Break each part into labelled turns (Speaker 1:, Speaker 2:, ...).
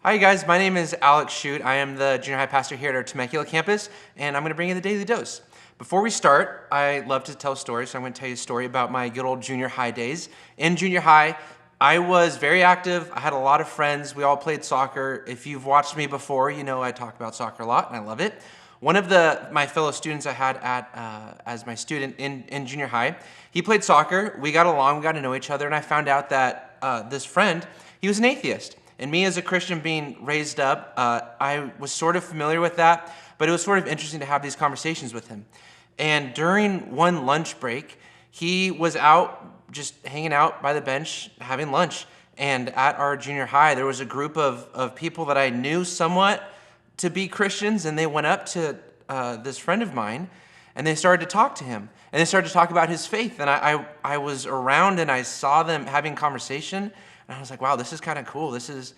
Speaker 1: Hi guys, my name is Alex Chute. I am the junior high pastor here at our Temecula campus, and I'm going to bring you the Daily Dose. Before we start, I love to tell stories, so I'm going to tell you a story about my good old junior high days. In junior high, I was very active. I had a lot of friends. We all played soccer. If you've watched me before, you know I talk about soccer a lot, and I love it. One of my fellow students I had as my student in junior high, he played soccer. We got along, we got to know each other, and I found out that this friend, he was an atheist. And me as a Christian being raised up, I was sort of familiar with that, but it was sort of interesting to have these conversations with him. And during one lunch break, he was out just hanging out by the bench having lunch. And at our junior high, there was a group of people that I knew somewhat to be Christians, and they went up to this friend of mine, and they started to talk to him. And they started to talk about his faith. And I was around, and I saw them having conversation, and I was like, wow, this is kind of cool. This is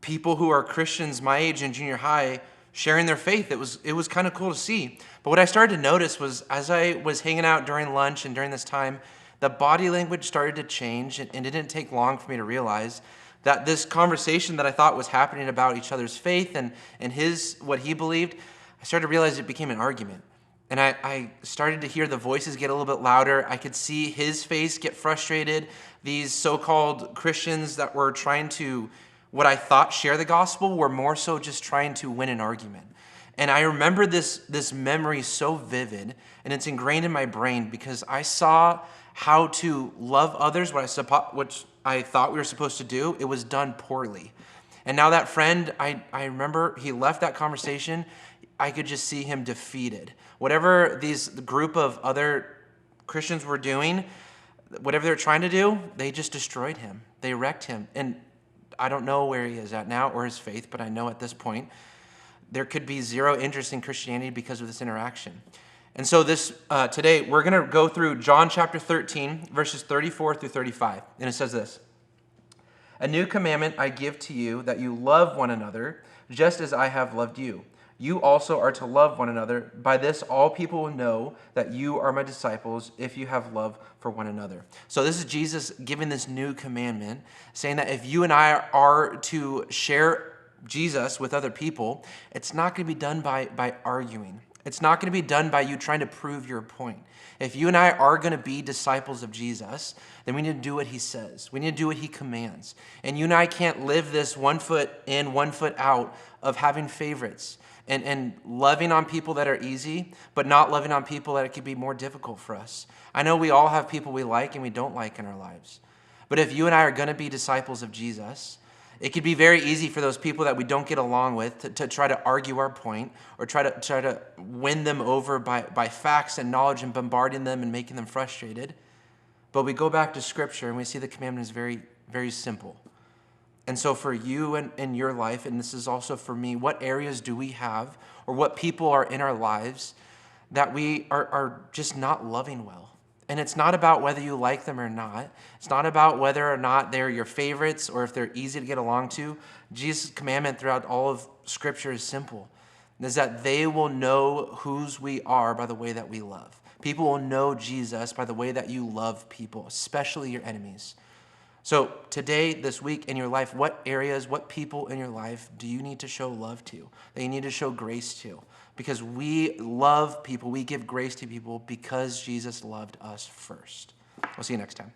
Speaker 1: people who are Christians my age in junior high sharing their faith. It was kind of cool to see. But what I started to notice was as I was hanging out during lunch and during this time, the body language started to change, and it didn't take long for me to realize that this conversation that I thought was happening about each other's faith and what he believed, I started to realize it became an argument. And I started to hear the voices get a little bit louder. I could see his face get frustrated. These so-called Christians that were trying to, what I thought, share the gospel were more so just trying to win an argument. And I remember this memory so vivid, and it's ingrained in my brain because I saw how to love others, which I thought we were supposed to do. It was done poorly. And now that friend, I remember he left that conversation. I could just see him defeated. Whatever the group of other Christians were doing, whatever they're trying to do, they just destroyed him. They wrecked him. And I don't know where he is at now or his faith, but I know at this point there could be zero interest in Christianity because of this interaction. And so today we're going to go through John chapter 13, verses 34 through 35. And it says this: "A new commandment I give to you, that you love one another, just as I have loved you. You also are to love one another. By this all people will know that you are my disciples, if you have love for one another." So this is Jesus giving this new commandment, saying that if you and I are to share Jesus with other people, it's not going to be done by arguing. It's not going to be done by you trying to prove your point. If you and I are going to be disciples of Jesus, then we need to do what he says. We need to do what he commands. And you and I can't live this 1 foot in, 1 foot out of having favorites and loving on people that are easy, but not loving on people that it could be more difficult for us. I know we all have people we like and we don't like in our lives. But if you and I are going to be disciples of Jesus, it could be very easy for those people that we don't get along with to try to argue our point or try to win them over by facts and knowledge and bombarding them and making them frustrated. But we go back to Scripture and we see the commandment is very, very simple. And so for you and in your life, and this is also for me, what areas do we have or what people are in our lives that we are just not loving well? And it's not about whether you like them or not. It's not about whether or not they're your favorites or if they're easy to get along to. Jesus' commandment throughout all of Scripture is simple. Is that they will know whose we are by the way that we love. People will know Jesus by the way that you love people, especially your enemies. So today, this week in your life, what areas, what people in your life do you need to show love to, that you need to show grace to? Because we love people, we give grace to people because Jesus loved us first. We'll see you next time.